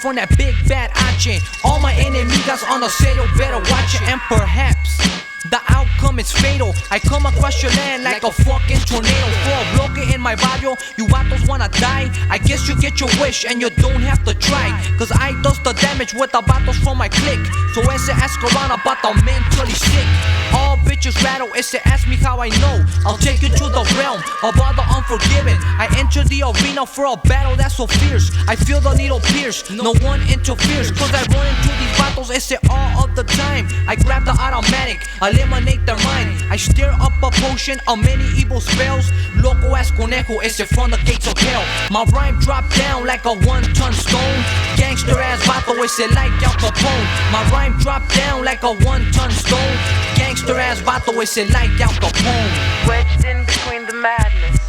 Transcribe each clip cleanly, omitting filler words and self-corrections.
from that big bad H. All my enemigas on the serio, better watch it. And perhaps the outcome is fatal. I come across your land like a fucking tornado. For a bloque in my barrio, you vatos wanna die. I guess you get your wish and you don't have to try, cause I does the damage with the vatos from my clique. So ese ask around about the mentally sick. All bitches rattle, ese ask me how I know. I'll take you to the realm of all the unforgiven. I enter the arena for a battle that's so fierce. I feel the needle pierce, no one interferes, cause I run into these vatos, ese all of the time. I grab the automatic, eliminate their mind. I stir up a potion of many evil spells. Loco ass conejo, ese from the gates of hell. My rhyme drop down like a 1-ton stone. Gangster ass vato, ese like Al Capone. My rhyme drop down like a 1-ton stone. Gangster ass vato, ese like Al Capone. Wedged in between the madness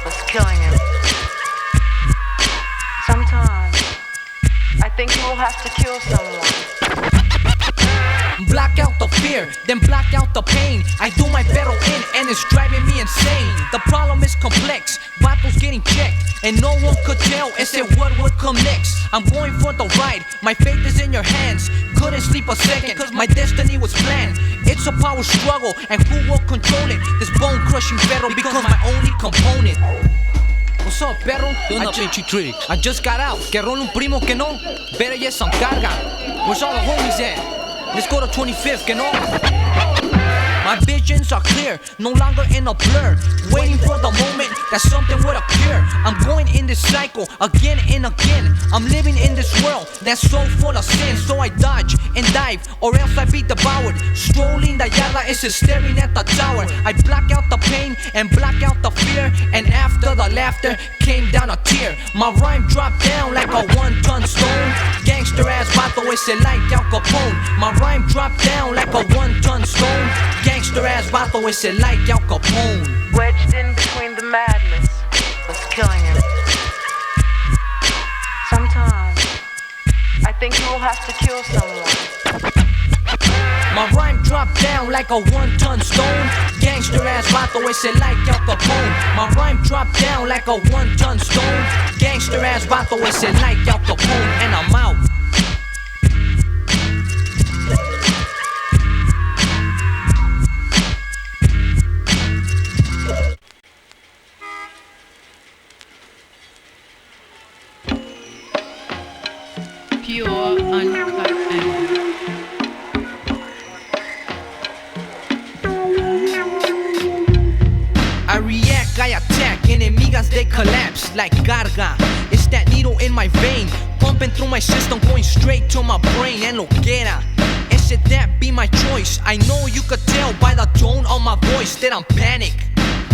was killing him. Sometimes I think you will have to kill someone. Block out the fear, then block out the pain. I do my pero in and it's driving me insane. The problem is complex, vatos getting checked, and no one could tell ese what would come next. I'm going for the ride, my fate is in your hands. Couldn't sleep a second, cause my destiny was planned. It's a power struggle, and who will control it? This bone crushing perro becomes my only component. What's up, perro? I just got out, que role un primo que no. Better yet some carga. Where's all the homies at? Let's go to 25th, que no? My visions are clear, no longer in a blur. Waiting for the moment that something would appear. I'm going in this cycle again and again. I'm living in this world that's so full of sin. So I dodge and dive, or else I be devoured. Strolling the yarda is staring at the tower. I block out the pain and block out the fear, and after the laughter came down a tear. My rhyme dropped down like a 1-ton stone. Gangster ass vato, ese like Al Capone. My rhyme dropped down like a 1-ton stone. Gangster ass vato, ese like Al Capone. Wedged in between the madness was killing him. Sometimes I think you will have to kill someone. My rhyme dropped down like a 1-ton stone. Gangster ass vato, ese like Al Capone. My rhyme dropped down like a 1-ton stone. Gangster ass vato, ese like Al Capone. And I'm out. Pure, uncut anger. I react, I attack, enemigas they collapse like carga. It's that needle in my vein, pumping through my system, going straight to my brain. And loquera, ese that be my choice. I know you could tell by the tone of my voice that I'm panicked.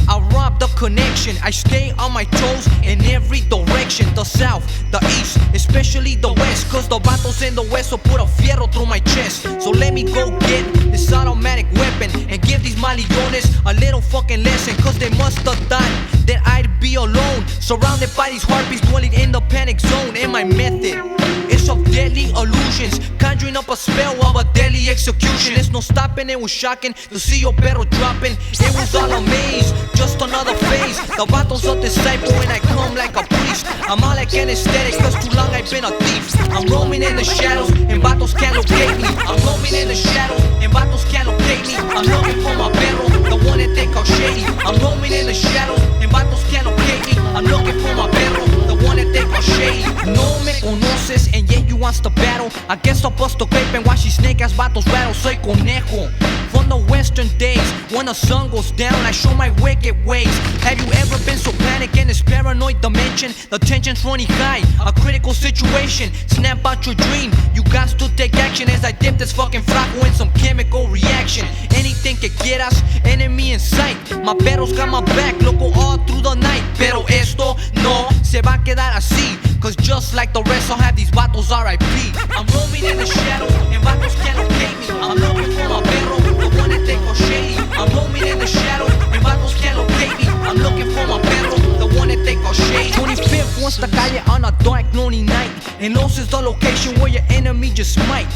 I rob the connection, I stay on my toes in every direction. The south, the east, especially the west, cause the vatos in the west will put a fierro through my chest. So let me go get this automatic weapon and give these malillones a little fucking lesson, cause they must have thought that I'd be alone, surrounded by these harpies dwelling in the panic zone. And my method is of deadly illusions, conjuring up a spell of a deadly execution. There's no stopping, it was shocking to see your perro dropping. It was all a maze, just another phase. The vatos a disciple and I come like a priest. I'm all like anesthetic, cause too long I've been a thief. I'm roaming in the shadows and vatos can't locate me. I'm roaming in the shadows and vatos can't locate me. I'm looking for my perro, the one that they call Shady. I'm roaming in the shadows and vatos can't locate me. I'm looking for my perro, the one that they call Shady. No me conoces and yet you wants to battle. I guess I'll bust a grape and watch these snake ass vatos rattle. Soy Conejo from the western days. When the sun goes down, I show my wicked ways. Have you ever been so panicked in this paranoid dimension? The tension's running high, a critical situation. Snap out your dream, you got to take action. As I dip this fucking flaco in some chemical reaction. Anything can get us, enemy in sight. My perros got my back, loco, all through the night. Pero esto no se va a quedar así, cause just like the rest, I'll have these vatos R.I.P. I'm roaming in the shadows and vatos can't locate me. I'm looking for my perro, the one that they call Shady. I'm roaming in the shadows and vatos can't locate me. I'm looking for my perro, the one that they call Shady. 25th wants the calle on a dark, lonely night, and Los is the location where your enemy just might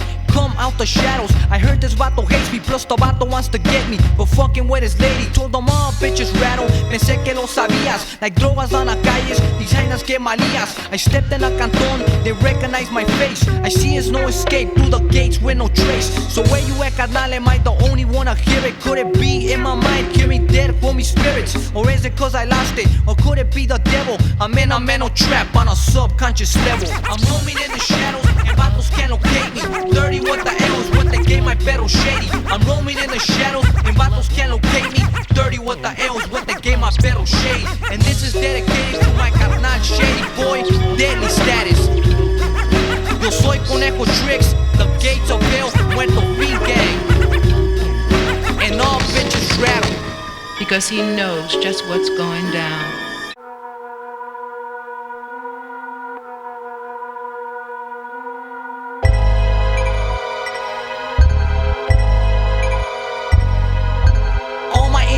come out the shadows. I heard this vato hates me, plus the vato wants to get me for fucking with his lady. Told them all bitches rattle, pensé que lo sabías. Like drogas on the calles, these hyenas get malías. I stepped in a canton, they recognize my face. I see it's no escape through the gates with no trace. So where you at, carnal? Am I the only one to hear it? Could it be in my mind, hearing dead for me spirits? Or is it cause I lost it? Or could it be the devil? I'm in a mental trap on a subconscious level. I'm roaming in the shadows and vatos can't locate me. Dirty what the hell is what they gave my Conejo Shady. I'm roaming in the shadows and vatos can't locate me. Dirty what the hell is what they gave my Conejo Shady. And this is dedicated to my carnal Shady boy, deadly status. Yo soy Conejo Tricks, the gates of hell, Puerto Rican gang. And all bitches rattle. Because he knows just what's going down.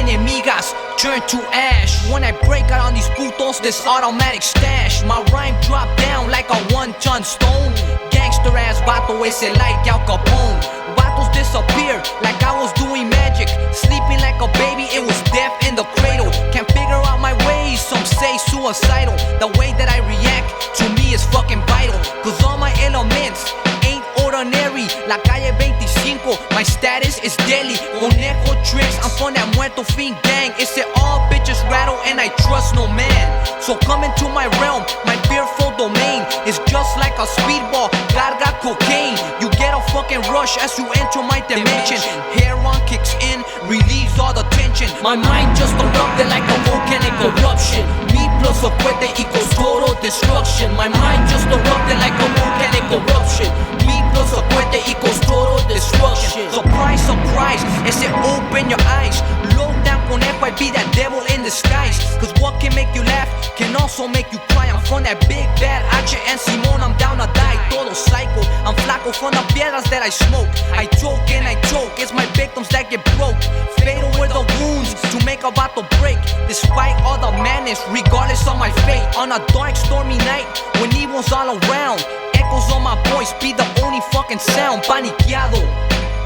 Enemigas turn to ash when I break out on these putos, this automatic stash. My rhyme drop down like a 1-ton stone. Gangster ass vato ese like Al Capone. Vatos disappear like I was doing magic. Sleeping like a baby, it was death in the cradle. Can't figure out my ways, some say suicidal. The way that I react to me is fucking vital. Cause all my elements ain't ordinary. La calle 25, my status is deadly. Conejo Tricks, I'm from that Muerto Fin gang. It's that all bitches rattle and I trust no man. So come into my realm, my fearful domain is just like a speedball, carga cocaine. You get a fucking rush as you enter my dimension. Heron kicks in, relieves all the tension. My mind just erupted like a volcanic eruption. Me plus a cohete equals total destruction. My mind just erupted like a volcanic eruption. Me plus a cohete equals total destruction. Surprise, surprise, ese open your eyes. Low down Conejo, I be that devil in disguise. Cause what can make you laugh can also make you cry. I'm from that big bad H and Simon, I'm down to die. Todo psycho, I'm flaco from the piedras that I smoke. I choke and I choke, it's my victims that get broke. Fatal with the wounds to make a vato break. Despite all the madness, regardless of my fate. On a dark stormy night, when evil's all around, echoes on my voice be the only fucking sound. Paniqueado,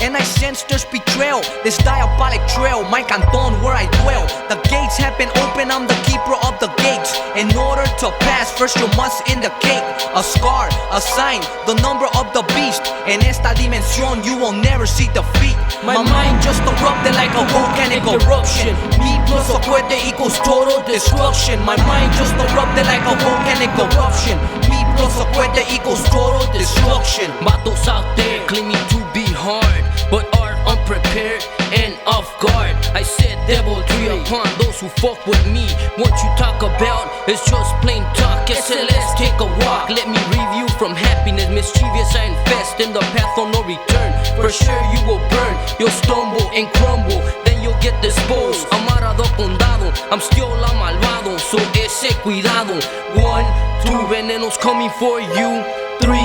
and I sense there's betrayal. This diabolic trail, my canton where I dwell. The gates have been open, I'm the keeper of the gates. In order to pass, first you must indicate a scar, a sign, the number of the beast. In esta dimension you will never see defeat. My mind just erupted like a volcanic eruption. Me plus a cohete equals total destruction. My mind just erupted like a volcanic eruption. Me plus a cohete equals total destruction. Vatos out there claiming to be hard, but are unprepared and off guard. I said devilry upon those who fuck with me. What you talk about is just plain talk. Yes, let's take a walk. Let me review from happiness. Mischievous I infest in the path of no return. For sure you will burn, you'll stumble and crumble, then you'll get disposed. Amarrado condado, I'm still a malvado, so ese cuidado. 1, 2 venenos coming for you. 3,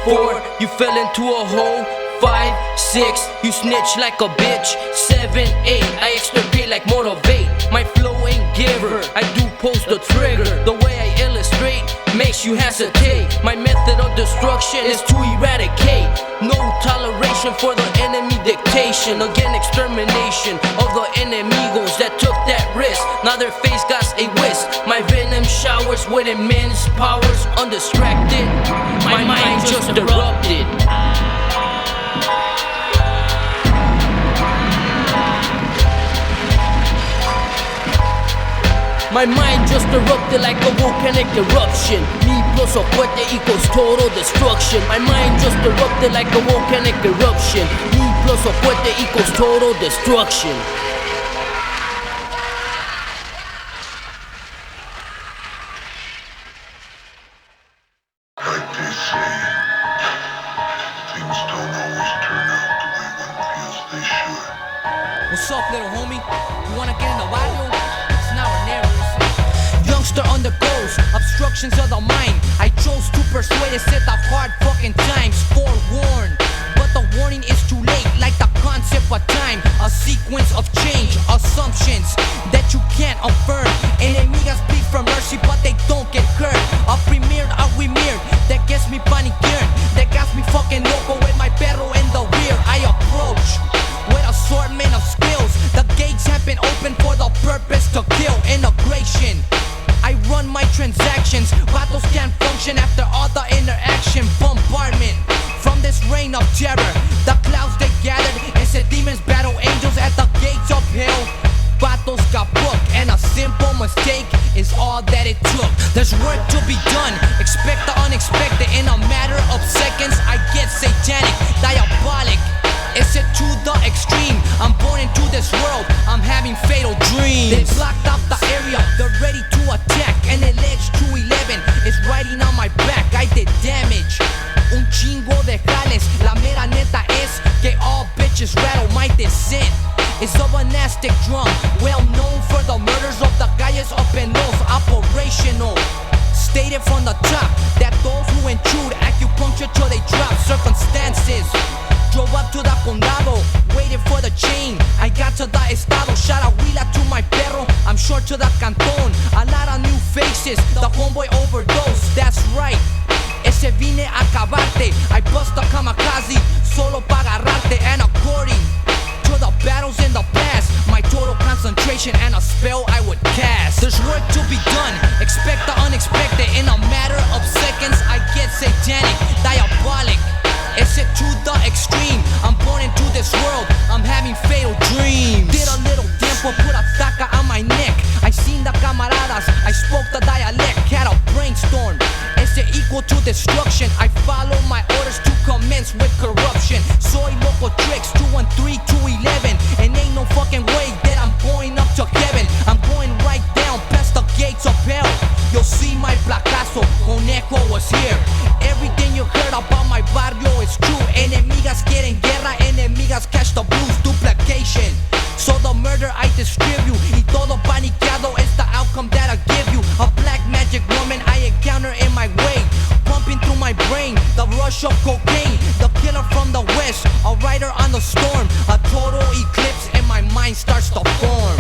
4, you fell into a hole. 5, 6, you snitch like a bitch. 7, 8, I extirpate like motivate. My flow ain't giver, I do post the trigger. The way I illustrate makes you hesitate. My method of destruction is to eradicate. No toleration for the enemy dictation. Again, extermination of the enemigos that took that risk. Now their face got a whisk. My venom showers with immense powers. Undistracted, my mind just erupted. My mind just erupted like a volcanic eruption. Me plus a cohete equals total destruction. My mind just erupted like a volcanic eruption. Me plus a cohete equals total destruction. Like they say, things don't always turn out the way one feels they should. What's up, little homie? You wanna get in the barrio? It's now or never. Youngster on the goes, obstructions of the mind. I chose to persuade it, set the hard fucking times. Forewarned, but the warning is too late. Like the concept of time, a sequence of change, assumptions that you can't affirm. Enemigas plead for mercy, but they don't get hurt. A premiered, that gets me paniqueared, that gets me fucking loco with my perro in the There's work to be done, expect the unexpected. In a matter of seconds, I get satanic, diabolic. It's it to the extreme. I'm born into this world, I'm having fatal dreams. They blocked off the area, they're ready to attack. And el edge 211 is riding on my back. I did damage, un chingo de jales. La mera neta es que all bitches rattle. My descent is of a nasty drum, well known for the murders of the calles up in los operational. Stated from the top that those who intrude acupuncture till they drop. Circumstances drove up to the condado, waited for the chain. I got to the estado, shot a huila to my perro. I'm short to the canton, a lot of new faces. The homeboy overdose, that's right. Ese vine a acabarte. I bust a kamikaze solo pa' agarrarte. And according to the battles in the past, my total concentration and a spell I would cast. There's work to be done, expect the unexpected. In a matter of seconds, I get satanic, diabolic. It's it to the extreme. I'm born into this world, I'm having fatal dreams. Did a little tiempo, put a taca on my neck. I seen the camaradas, I spoke the dialect. Had a brainstorm, it's equal to destruction. I follow my orders to commence with corruption. Soy loco tricks, 213, 211. And ain't no fucking way that I'm going up to heaven. I'm going right down past the gates of hell. You'll see my placazo, Conejo was here. Everything you heard about my barrio is true. Enemigas quieren guerra, enemigas catch the blues. Duplication, so the murder I distribute. Y todo paniqueado is the outcome that I give you. A black magic woman I encounter in my way, pumping through my brain, the rush of cocaine. The killer from the west, a rider on the storm. A total eclipse and my mind starts to form.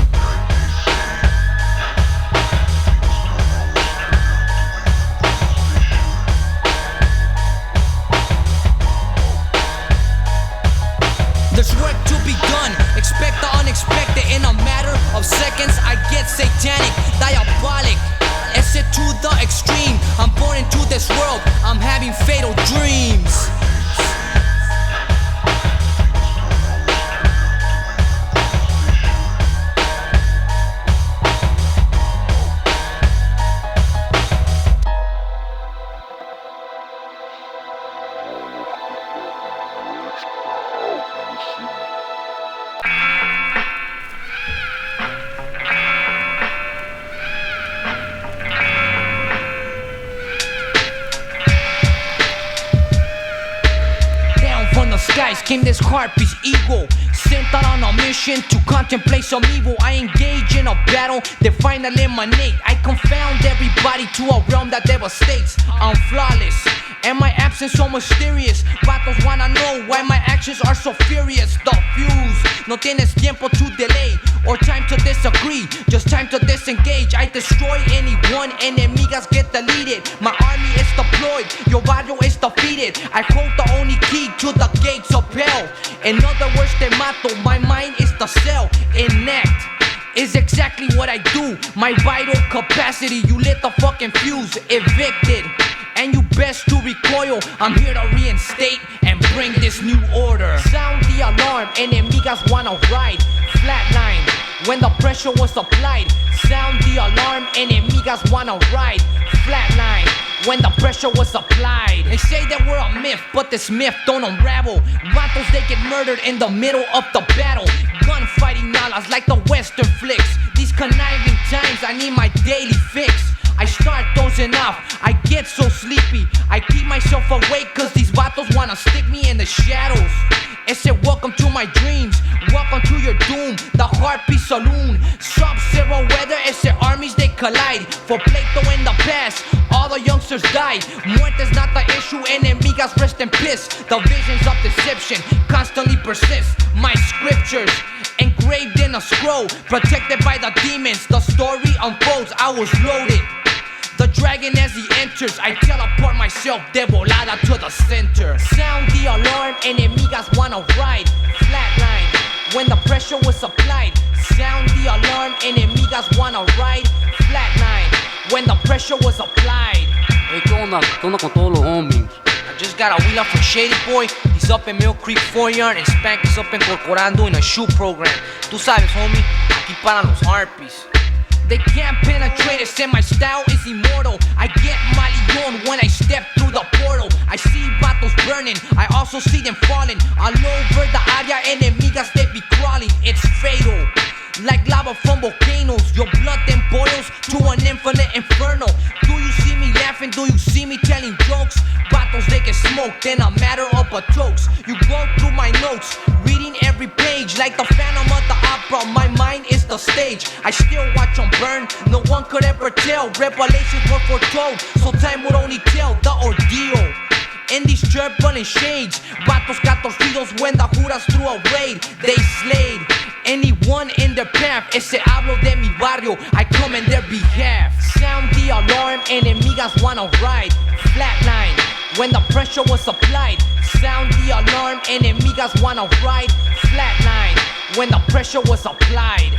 There's work to be done, expect the unexpected. In a matter of seconds, I get satanic, diabolic. It's it to the extreme. I'm born into this world, I'm having fatal dreams. From the skies came this harpy's ego, sent out on a mission to contemplate some evil. I engage in a battle that finally emanate. I confound everybody to a realm that devastates. I'm flawless, and my absence so mysterious. Vatos wanna know why my actions are so furious. The fuse, no tienes tiempo to delay or time to disagree, just time to disengage. I destroy anyone, enemigas get deleted. My army is deployed, your barrio is defeated. I hold the only key to the gates of hell. In other words, te mato, my mind is the cell. Enact is exactly what I do. My vital capacity, you lit the fucking fuse. Evicted, and you best to recoil. I'm here to reinstate and bring this new order. Sound the alarm, enemigas wanna ride. Flatline, when the pressure was applied. Sound the alarm, enemigas wanna ride. Flatline, when the pressure was applied. They say that we're a myth, but this myth don't unravel. Vatos, they get murdered in the middle of the battle. Gunfighting nalas like the western flicks. These conniving times, I need my daily fix. I start dozing off, I get so sleepy. I keep myself awake cause these vatos wanna stick me in the shadows. It said welcome to my dreams, welcome to your doom. The Harpy Saloon, Sub-Zero weather, it said armies they collide. For Plato in the past, all the youngsters died. Muerte's not the issue, enemigas rest in piss. The visions of deception constantly persist. My scriptures engraved in a scroll, protected by the demons. The story unfolds, I was loaded. The dragon as he enters, I teleport myself de volada to the center. Sound the alarm, enemigas wanna ride. Flatline, when the pressure was applied. Sound the alarm, enemigas wanna ride. Flatline, when the pressure was applied. Hey, ¿qué onda? ¿Qué onda con todos los homies? I just got a wheeler from Shady Boy. He's up in Mill Creek 4-yard and Spank is up in Corcoran doing a shoe program. Tú sabes, homie, aquí para los harpies. They can't penetrate us and my style is immortal. I get malion when I step through the portal. I see vatos burning, I also see them falling. All over the área, enemigas they be crawling. It's fatal, like lava from volcanoes. Your blood then boils to an infinite inferno. Do you see me laughing? Do you see me telling jokes? Vatos they get smoked in a matter of a jokes. You go through my notes, reading every page like the Phantom of the Opera. My mind is the stage. I still watch them burn. No one could ever tell. Revelations were foretold, so time would only tell the ordeal. In these turbulent shades, vatos got torcidos when the juras threw a raid. They slayed anyone in their path. Ese hablo de mi barrio, I come in their behalf. Sound the alarm, enemigas wanna ride. Flatline when the pressure was applied. Sound the alarm, enemigas wanna ride. Flatline when the pressure was applied.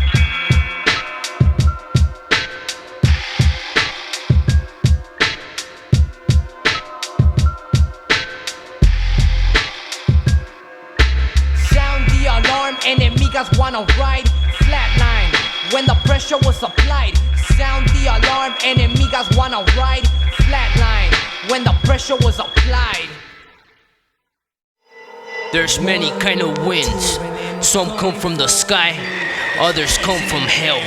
Enemigas wanna ride. Flatline when the pressure was applied. Sound the alarm, enemigas wanna ride. Flatline when the pressure was applied. There's many kind of winds. Some come from the sky, others come from hell.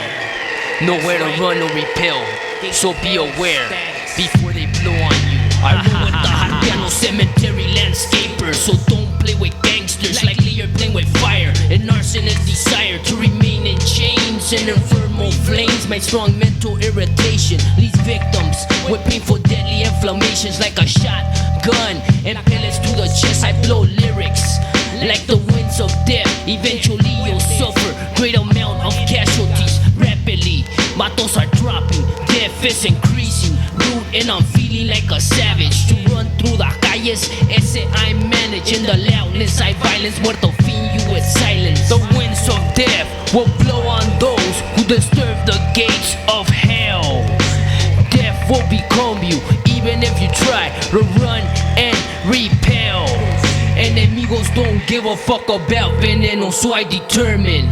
Nowhere to run or repel, so be aware before they blow on you. I roll with the Haitiano cemetery landscaper, so don't play with gangsters like you're playing with fire. An arsonist desire to remain in chains and infernal flames. My strong mental irritation leaves victims with painful deadly inflammations like a shotgun and pellets to the chest. I blow lyrics like the winds of death. Eventually you'll suffer great amount of casualties rapidly. Vatos are dropping, death is increasing. Rude and I'm feeling like a savage. To run through the calles, ese I manage. In the loudness I violence, muerto fin you with silence. The winds of death will blow on those who disturb the gates of hell. Death will become you, even if you try to run and repel. Enemigos don't give a fuck about veneno, so I determine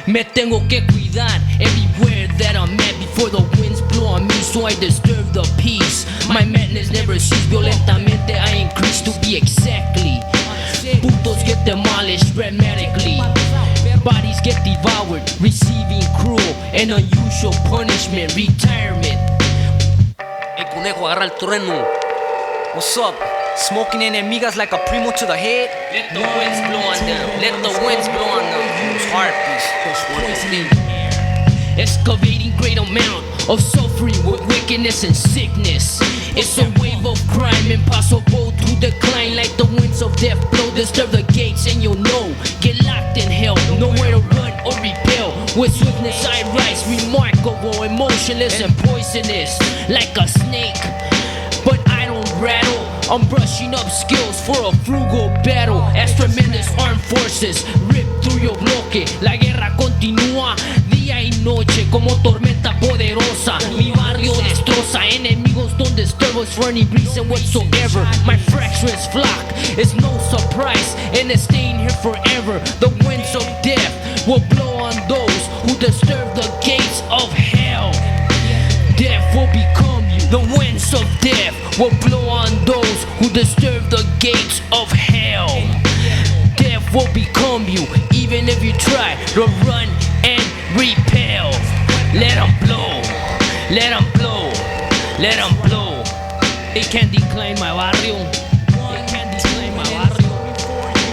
me tengo que cuidar everywhere that I'm at before the winds blow on me, so I disturb the peace. My madness never cease, violentamente I increase to be exactly. Putos get demolished dramatically. Bodies get devoured, receiving cruel and unusual punishment, retirement. Hey Conejo, agarra el trueno. What's up? Smoking enemigas like a primo to the head. Let the winds blow on them. Let the winds blow on them. Those heartbeats. Excavating great amount of suffering with wickedness and sickness. It's a wave of crime, impossible to decline. Like the winds of death blow, disturb the gates and you'll know. Get locked in hell, nowhere to run or repel. With swiftness I rise, remarkable, emotionless and poisonous. Like a snake, but I don't rattle. I'm brushing up skills for a frugal battle. As tremendous armed forces rip through your bloque. La guerra continúa día y noche como tormenta poderosa. Mi barrio destroza, enemigos don't disturb us for any reason whatsoever. My fractious flock is no surprise, and it's staying here forever. The winds of death will blow on those who disturb the gates of hell. Death will become you. The winds of death will blow on those who disturb the gates of hell. Death will become you, even if you try to run and repel. Let them blow, let them blow, let them blow. They can't decline my barrio. They can't decline my barrio.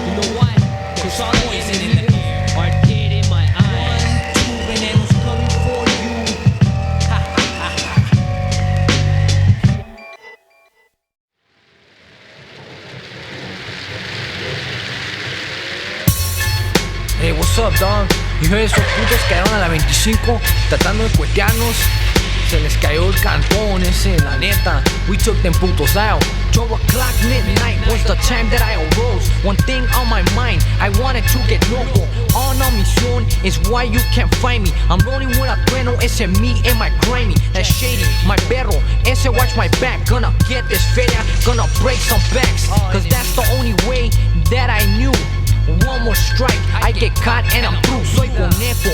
You know why? Cause always in the air are dead in my eyes. 1, 2 venenos coming for you. Ha ha ha ha. Hey, what's up, dog? You heard esos putos quedaron a la 25 tratando de cuetearnos. Se les cayó el cantón ese, la neta. We took them putos out. 12 o'clock midnight was the time that I arose. One thing on my mind, I wanted to get loco. On a mission is why you can't find me. I'm rolling with a trueno, ese me and my grimy. That shady, my perro, ese watch my back. Gonna get this feria, gonna break some backs. Cause that's the only way that I knew. One more strike, I get caught and I'm through. Soy Conejo,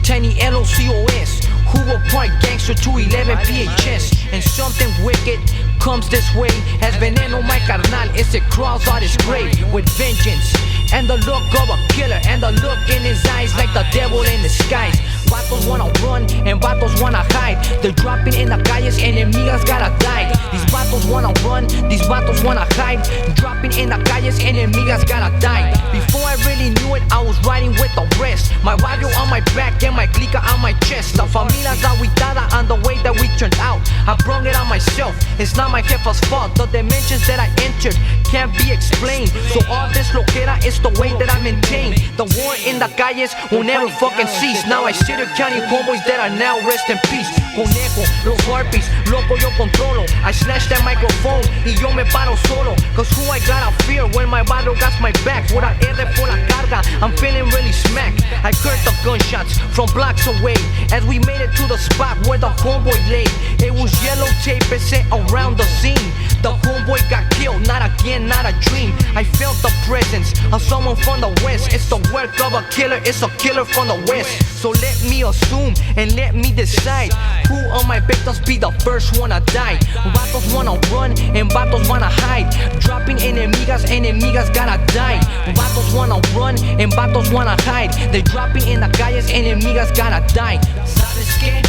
Tiny LOCOS. Hugo Park Gangster 211 PHS. And something wicked comes this way. As veneno my carnal, ese crawls out his grave with vengeance and the look of a killer, and the look in his eyes like the devil in disguise. Vatos wanna run and vatos wanna hide. They're dropping in the calles, enemigas gotta die. These vatos wanna run, these vatos wanna hide. Dropping in the calles, enemigas gotta die. Before I really knew it, I was riding with the rest. My barrio on my back and my clica on my chest. La familia's aguitada on the way that we turned out. I brung it on myself, it's not my jefa's fault. The dimensions that I entered can't be explained. So all this loquera is the way that I maintain. The war in the calles will never fucking cease. Now I sit here counting homeboys that are now rest in peace. Conejo, los harpies, loco yo controlo. I snatch that microphone y yo me paro solo. Cause who I gotta fear when my barrio got my back. Pura R por la carga, I'm feeling really smacked. I heard the gunshots from blocks away as we made it to the spot where the homeboy lay. It was yellow tape set around the scene. The homeboy got killed, not again, not a dream. I felt the presence of someone from the west. It's the work of a killer, it's a killer from the west. So let me assume and let me decide who of my victims be the first one to die. Vatos wanna run and vatos wanna hide. Dropping enemigas, enemigas gotta die. Vatos wanna run and vatos wanna hide. They dropping in the calles, enemigas gotta die. ¿Sabes qué?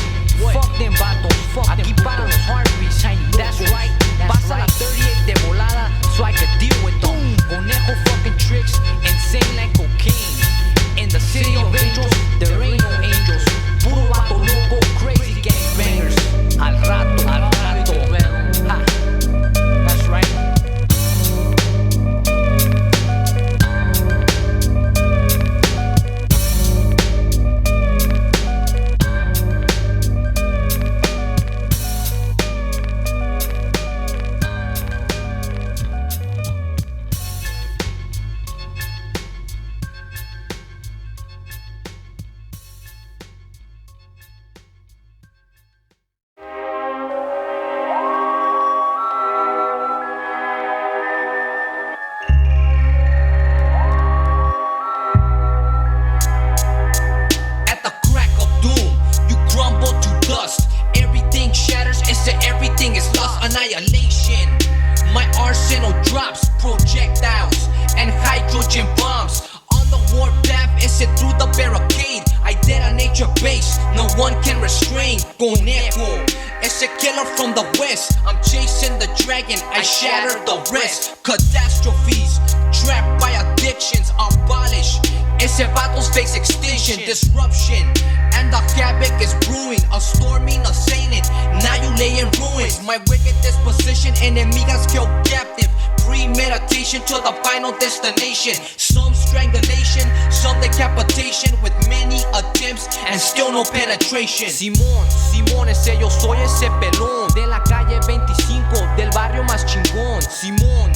Fuck them vatos, aquí para los heartbeats. That's right, pasa la 38 de volada so I could deal with them. Conejo fucking tricks, insane like cocaine. In the city of angels, there ain't no angels. Puro vato loco, crazy gangbangers. Al rato, ha. That's right. Annihilation. My arsenal drops projectiles and hydrogen bombs. On the warpath, it's it through the barricade. I detonate your base, no one can restrain. Conejo, it's a killer from the west. I'm chasing the dragon, I shatter the rest. Catastrophes, trapped by addictions, abolish. Ese vatos face extinction, disruption, and the havoc is brewing. A storming, a sailing, now you lay in ruins. My wicked disposition, enemigas killed captive. Premeditation to the final destination. Some strangulation, some decapitation, with many attempts and still no penetration. Simón, ese yo soy ese pelón de la calle 25, del barrio más chingón. Simón,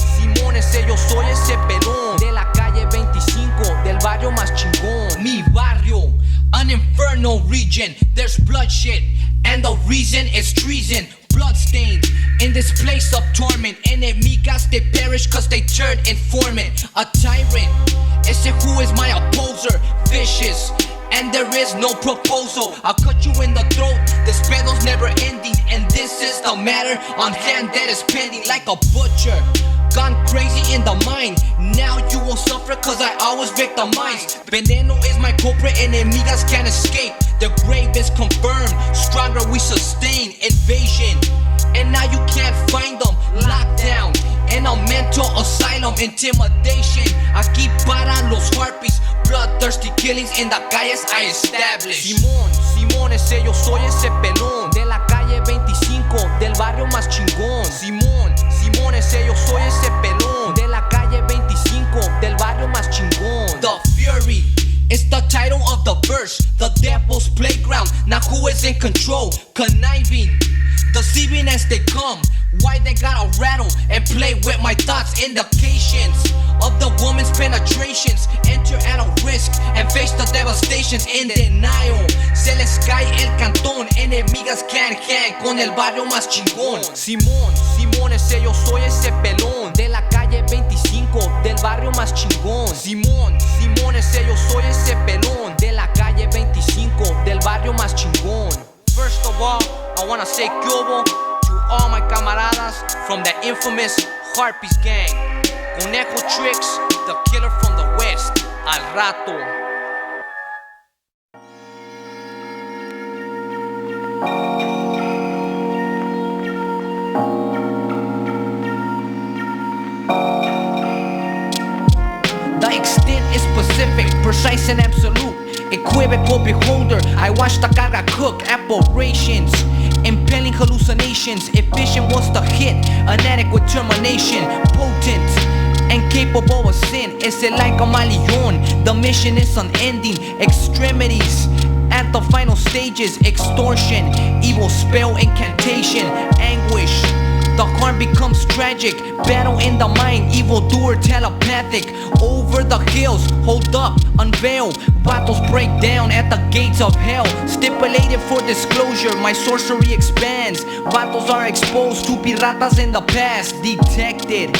ese yo soy ese pelón de la calle 25, del barrio más chingón. Mi barrio, an inferno region. There's bloodshed, and the reason is treason. Bloodstained in this place of torment. Enemigas, they perish cause they turn informant. A tyrant, ese who is my opposer. Vicious, and there is no proposal. I'll cut you in the throat, this pedo's never ending. And this is the matter on hand that is pending. Like a butcher, gone crazy in the mind. Now you will suffer cause I always victimize. Veneno is my culprit, enemigas can't escape. The grave is confirmed, stronger we sustain. Invasion, and now you can't find them. Lockdown, in a mental asylum. Intimidation, aquí para los harpies. Bloodthirsty killings in the calles I establish. Simón, ese yo soy ese pelón de la calle 25, del barrio más chingón. Simón, ese yo soy ese pelón de la calle 25, del barrio más chingón. The Fury is the title of the verse. The devil's playground, now who is in control? Conniving, deceiving as they come. Why they gotta rattle and play with my thoughts? Indications of the woman's penetrations. Enter at a risk and face the devastations. In denial, se les cae el cantón. Enemigas can't hang con el barrio más chingón. Simón, ese yo soy ese pelón de la calle 25, del barrio más chingón. Simón, ese yo soy ese pelón de la calle 25, del barrio más chingón. wanna say que hubo to all my camaradas from the infamous Harpies gang. Conejo Tricks, the killer from the west. Al rato. The extent is specific, precise and absolute. Equivocal beholder, I watch the carga cook. Aberrations, impelling hallucinations. Efficient was the hit, inadequate termination. Potent and capable of sin. It's like a malion. The mission is unending. Extremities at the final stages. Extortion, evil spell, incantation, anguish. The harm becomes tragic. Battle in the mind, evildoer telepathic. Over the hills, hold up, unveil. Battles break down at the gates of hell. Stipulated for disclosure, my sorcery expands. Battles are exposed to piratas in the past. Detected,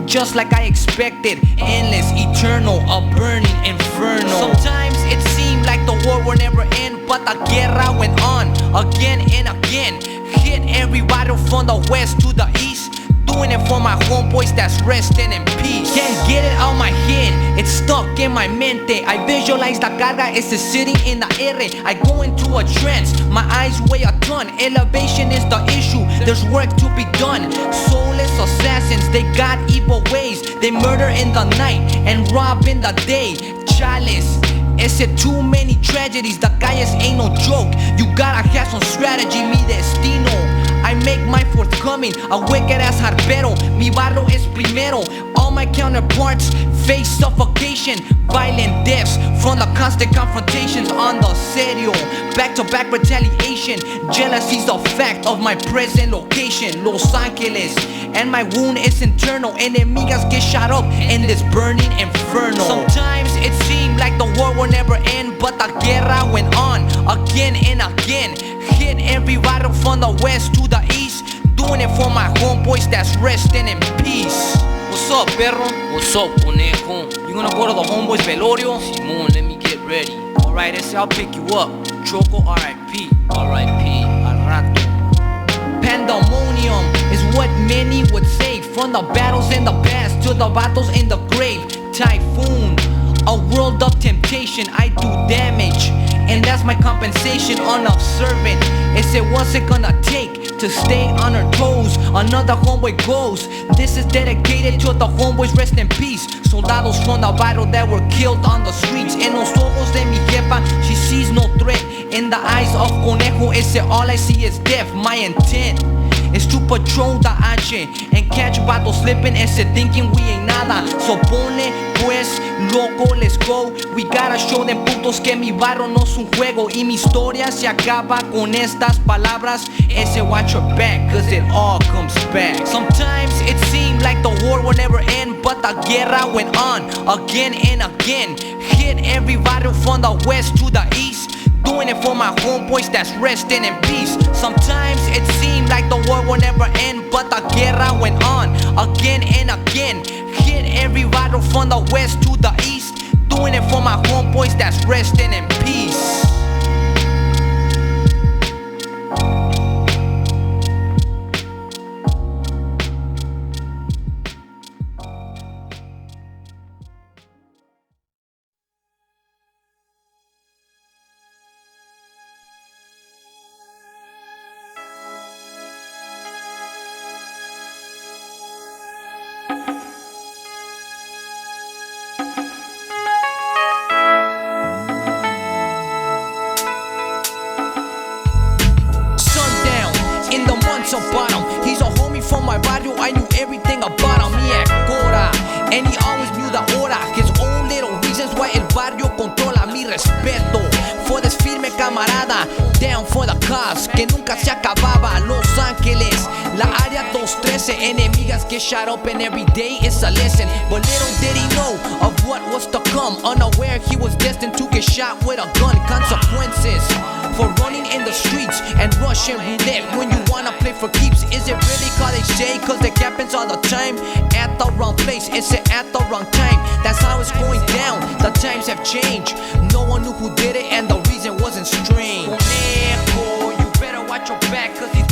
just like I expected. Endless, eternal, a burning inferno. Sometimes it seemed like the war would never end, but the guerra went on again and again. Hit every battle from the west to the east. Doing it for my homeboys that's resting in peace. Can't get it out my head, it's stuck in my mente. I visualize the carga, it's sitting in the R. I go into a trance, my eyes weigh a ton. Elevation is the issue, there's work to be done. Soulless assassins, they got evil ways. They murder in the night and rob in the day. Chalice, it's too many tragedies, the calles ain't no joke. You gotta have some strategy, mi destino. I make my forthcoming, a wicked ass harpero. Mi barro es primero. All my counterparts face suffocation. Violent deaths from the constant confrontations on the serio. Back-to-back retaliation. Jealousy's a fact of my present location, Los Angeles. And my wound is internal. Enemigas get shot up in this burning inferno. Sometimes it seemed like the war will never end, but the guerra went on again and again. Hit every battle from the west to the east. Doing it for my homeboys that's resting in peace. What's up, perro? What's up, Conejo? You gonna go to the homeboys velorio? Simon, let me get ready. Alright, I'll pick you up. Choco, R.I.P. R.I.P. Al rato. Pandemonium is what many would say. From the battles in the past to the battles in the grave. Typhoon, a world of temptation. I do damage, and that's my compensation. Unobservant, is it what's it gonna take to stay on her toes? Another homeboy goes. This is dedicated to the homeboys, rest in peace. Soldados from the battle that were killed on the streets. En los ojos de mi jefa, she sees no threat. In the eyes of Conejo, ese all I see is death. My intent is to patrol the H and catch vatos slipping, ese thinking we ain't nada. So ponle pues, loco, let's go. We gotta show them putos que mi barro no es un juego. Y mi historia se acaba con estas palabras. Ese watch your back, cause it all comes back. Sometimes it seemed like the war will never end, but the guerra went on again and again. Hit every battle from the west to the east. Doing it for my homeboys that's resting in peace. Sometimes it seemed like the war will never end, but the guerra went on again and again. Hit every battle from the west to the east. Doing it for my homeboys that's resting in peace. So bottom, he's a homie from my barrio, I knew everything about him, mi Cora, and he always knew the hora. His own little reasons why el barrio controla. Mi respeto for this firme camarada, down for the cause, que nunca se acababa. Los Ángeles, la área 213, enemigas get shot up and every day it's a lesson. But little did he know of what was to come, unaware he was destined to get shot with a gun. Consequences for running in the streets and Russian roulette. When you wanna play for keeps, is it really cause they say? Cause it happens all the time, at the wrong place, it's at the wrong time. That's how it's going down, the times have changed. No one knew who did it and the reason wasn't strange. Conejo, you better watch your back, cause these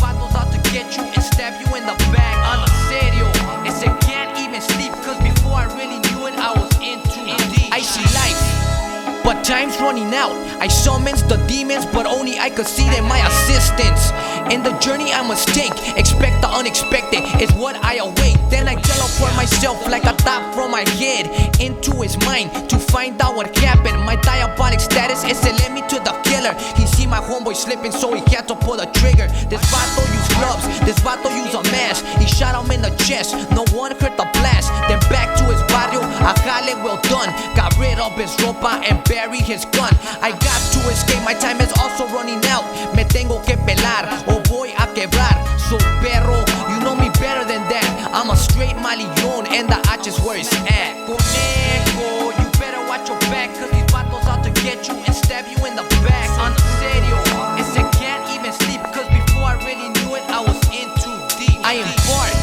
time's running out. I summons the demons, but only I could see them my assistance. In the journey I must take, expect the unexpected is what I await. Then I teleport myself like a thought from my head into his mind to find out what happened. My diabolic status is to lead me to the killer. He see my homeboy slipping, so he had to pull the trigger. This vato use gloves, this vato use a mask. He shot him in the chest, no one heard the blast. Then back to his barrio, a jale well done. Got rid of his ropa and buried his gun. I got to escape, my time is also running out. Me tengo que pelar o voy a quebrar. So perro, you know me better than that. I'm a straight malion and the H is where it's at. Conejo, you better watch your back, cause these vatos out to get you and stab you in the back. On the serio, it's I can't even sleep, cause before I really knew it, I was in too deep. I embark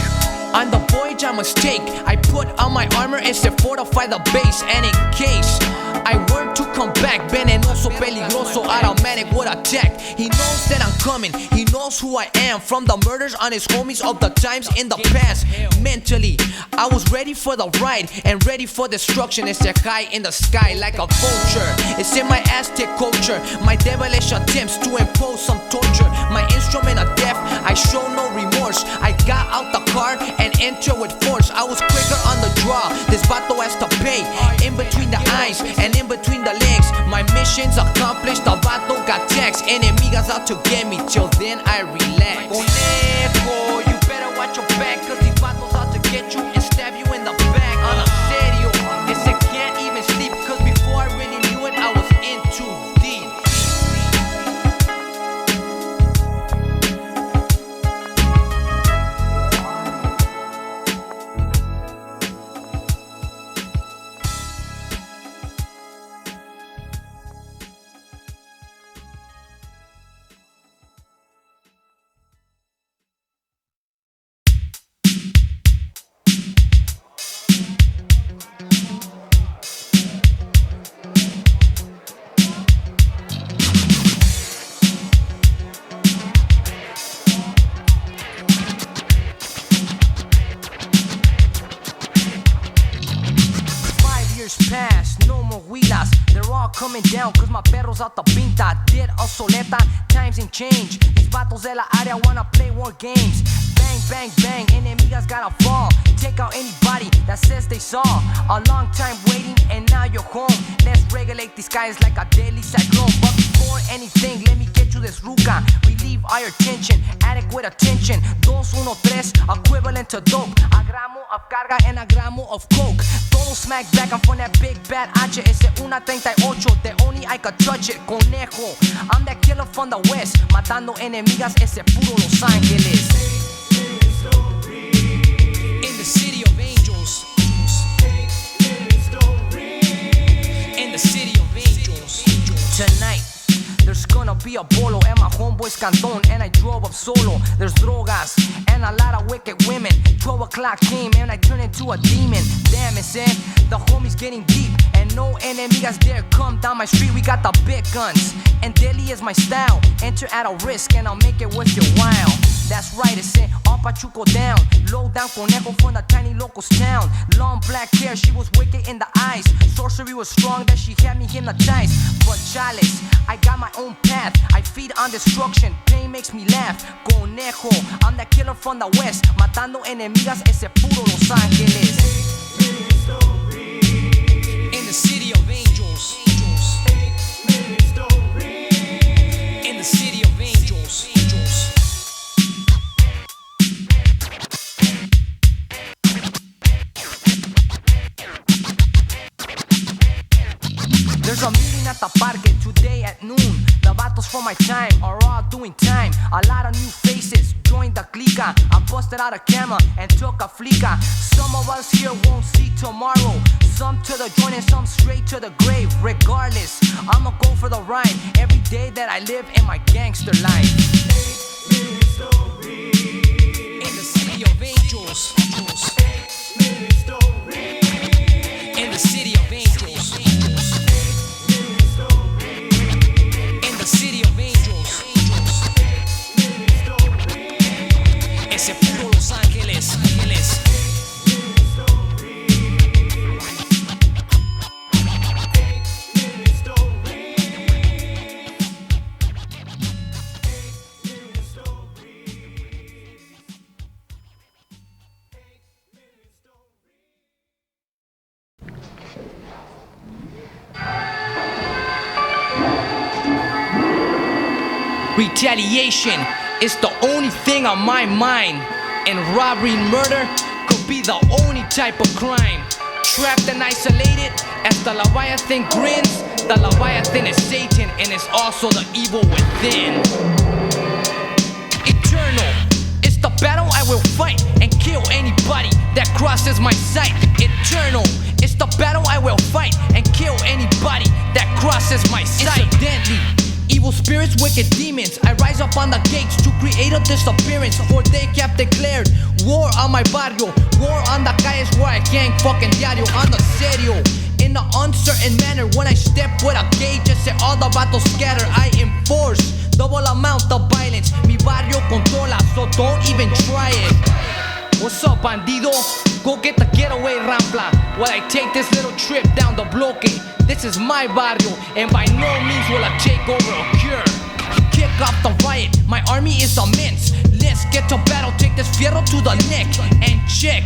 on the voyage I must take. I put on my armor and to fortify the base. And in case I were to come back, venenoso, peligroso, automatic would attack. He knows that I'm coming, he knows who I am. From the murders on his homies of the times in the past. Mentally, I was ready for the ride and ready for destruction. It's high in the sky like a vulture. It's in my Aztec culture, my devilish attempts to impose some torture. My instrument of death, I show no remorse. I got out the car and entered with force. I was quicker on the draw, this vato has to pay. In between the eyes and in between the legs, my mission's accomplished, the vato got text. Enemigas out to get me, till then I relax. Conejo, you better watch your back, cause these vatos out to get you and stab you in the back. On a serio, it's I can't even sleep, cause before I really knew it, I was in too deep. Past, no more huilas, they're all coming down, cause my perros out the pinta. Did a soleta, times ain't change. These vatos de la área wanna play war games. Bang, bang, bang, enemigas gotta fall. Take out anybody that says they saw. A long time waiting and now you're home. Let's regulate these guys like a deadly cyclone. But before anything, let me get you this ruca. Relieve our tension, adequate attention. 213, equivalent to dope. A gramo of carga and a gramo of coke. Todo smack back, I'm from that big bad H. Ese 138, the only I could touch it. Conejo, I'm that killer from the west. Matando enemigas, ese puro Los Ángeles. In the city of angels. In the city of angels. Tonight there's gonna be a bolo and my homeboys canton, and I drove up solo. There's drogas and a lot of wicked women. 12 o'clock came and I turned into a demon. Damn, it's in, the homies getting deep, and no enemigas dare come down my street. We got the big guns and deadly is my style. Enter at a risk and I'll make it worth your while. That's right, it's in, all Pachuco down. Low down Conejo from the tiny locals town. Long black hair, she was wicked in the eyes. Sorcery was strong that she had me hypnotized. But chalice, I got my own path. I feed on destruction, pain makes me laugh. Conejo, I'm that killer from the west. Matando enemigas, ese puro Los Ángeles. In the city of angels. In the city of angels. There's a meeting at the parque today at noon. The vatos from my time are all doing time. A lot of new faces joined the clica. I busted out a camera and took a flica. Some of us here won't see tomorrow. Some to the joint and some straight to the grave. Regardless, I'ma go for the ride every day that I live in my gangster life. In the city of angels. In the city of angels. In the city of angels. Ese puro Los Ángeles. Retaliation is the only thing on my mind, and robbery and murder could be the only type of crime. Trapped and isolated, as the Leviathan grins, the Leviathan is Satan and is also the evil within. Eternal, it's the battle I will fight and kill anybody that crosses my sight. Eternal, it's the battle I will fight and kill anybody that crosses my sight. Incidentally, evil spirits, wicked demons, I rise up on the gates to create a disappearance. For they have declared war on my barrio, war on the calles where I gang fucking diario. On the serio, in an uncertain manner, when I step with a gauge, I say all the battles scatter. I enforce double amount of violence, mi barrio controla, so don't even try it. What's up, bandido? Go get the getaway rampla while I take this little trip down the bloque. This is my barrio, and by no means will I take over or cure. Kick off the riot, my army is immense. Let's get to battle, take this fierro to the neck and check.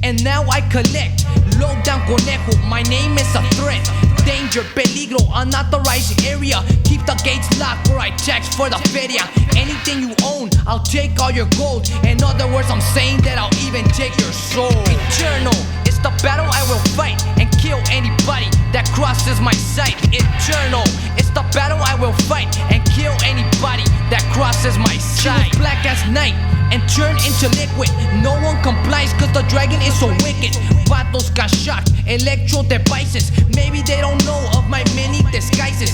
And now I collect, low down Conejo, my name is a threat. Danger, peligro, unauthorized area. Keep the gates locked or I tax for the feria. Anything you own, I'll take all your gold. In other words, I'm saying that I'll even take your soul. Eternal, it's the battle I will fight and kill anybody that crosses my sight. Eternal, it's the battle I will fight and kill anybody that crosses my sight. She was black as night and turned into liquid. No one complies cause the dragon is so wicked. Vatos got shocked, electro devices. Maybe they don't know of my many disguises.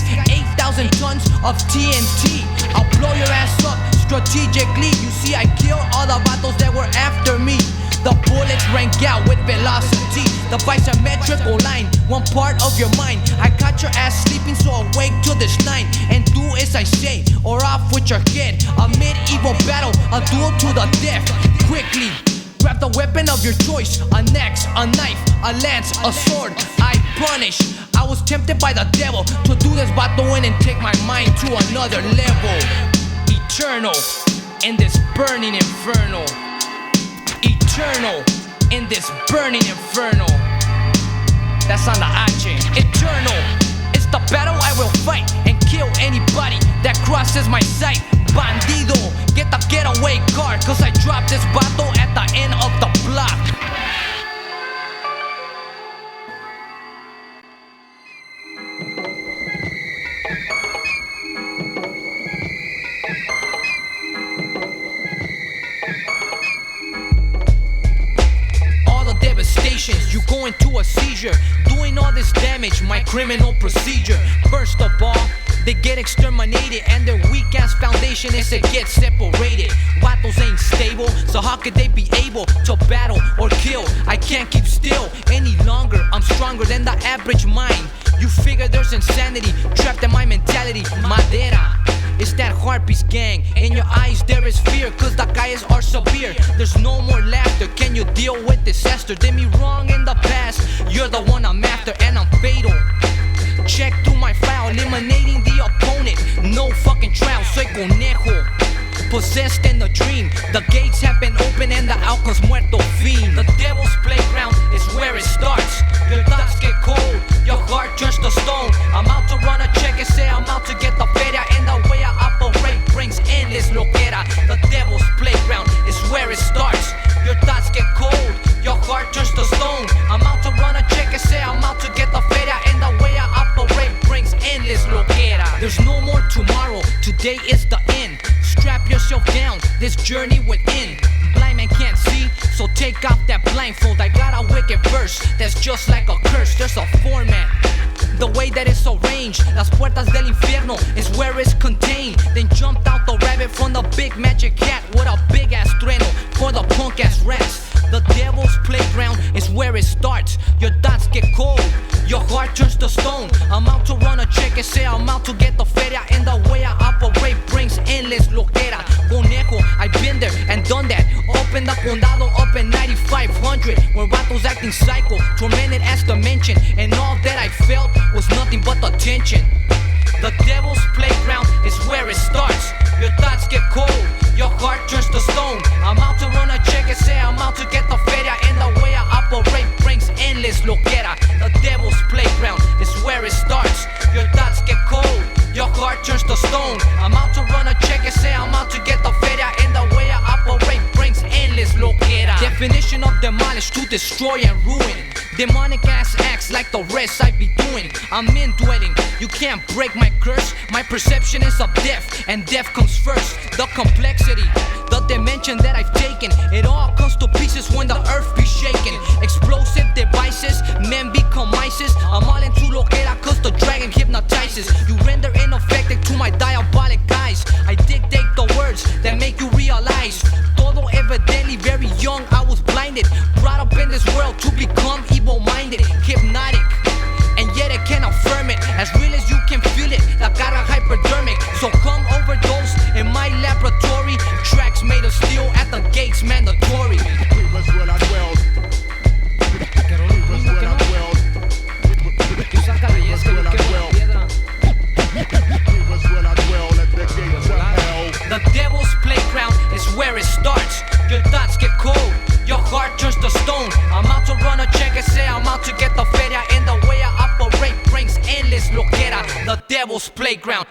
8,000 tons of TNT, I'll blow your ass up strategically. You see, I killed all the vatos that were after me. The bullets rang out with velocity. The bisymmetrical line, one part of your mind. I caught your ass sleeping, so awake to this night and do as I say, or off with your head. A medieval battle, a duel to the death. Quickly, grab the weapon of your choice. An axe, a knife, a lance, a sword. I punish. I was tempted by the devil to do this battle in and take my mind to another level. Eternal in this burning inferno. Eternal in this burning inferno. That's on the H. Eternal, it's the battle I will fight and kill anybody that crosses my sight. Bandido, get the getaway car, cause I dropped this battle at the end of the block. You go into a seizure, doing all this damage, my criminal procedure. First of all, they get exterminated, and their weak ass foundation is to get separated. Vatos ain't stable, so how could they be able to battle or kill? I can't keep still any longer, I'm stronger than the average mind. You figure there's insanity trapped in my mentality. Madera, it's that Harpies gang. In your eyes there is fear, cause the calles are severe. There's no more laughter, can you deal with disaster? Did me wrong in the past, you're the one I'm after, and I'm fatal. Check through my file, eliminating the opponent. No fucking trial, soy Conejo. Possessed in a dream, the gates have been opened and the outcome's muerto fin. The devil's playground is where it starts. Your thoughts get cold, your heart turns to stone. I'm out to run a check and say I'm out to get the feria, and the way I operate brings endless loquera. The devil's playground is where it starts. Your thoughts get cold, your heart turns to stone. I'm out to run a check and say I'm out to get the feria, and the way I operate brings endless loquera. There's no more tomorrow, today is the end. Strap yourself down, this journey within. Blind man can't see, so take off that blindfold. I got a wicked verse that's just like a curse. There's a format, the way that it's arranged. Las puertas del infierno is where it's contained. Then jumped out the rabbit from the big magic hat with a big ass trueno for the punk ass rats. The devil's playground is where it starts. Your thoughts get cold, your heart turns to stone. I'm out to run a check and say I'm out to get the feria, and the way I operate brings endless loquera. Conejo, I've been there and done that. Up in the condado, up in 9500, when vatos acting psycho, tormented as dimension, and all that I felt was nothing but the tension. The devil's playground is where it starts. Your thoughts get cold, your heart turns to stone. I'm out to run a check and say I'm out to get the feria, and the way I operate brings endless loquera. The devil's playground is where it starts. Your thoughts get cold, your heart turns to stone. I'm out to run a check and say I'm out to get the feria. And the way I operate brings endless loquera. Definition of demolish, to destroy and ruin. Demonic ass acts like the rest I be doing. I'm indwelling, you can't break my curse. My perception is of death, and death comes first. The complexity, the dimension that I've taken, it all comes to pieces when the earth be shaken. Explosive devices, men become ISIS. I'm all into loquera cause the dragon hypnotizes. You render ineffective to my diabolic eyes. I dictate the words that make you realize. Todo evidently very young, I was blinded. Brought up in this world to become evil-minded, hypnotic, and yet it can affirm it. As real as you can feel it, la carga hypodermic. So come overdose in my laboratory. Tracks made of steel at the gates, mandatory. The devil's playground is where it starts. Your thoughts get cold, your heart turns to stone. I'm out to run a check and say I'm out to get the feria. And the way I operate brings endless loquera. The devil's playground.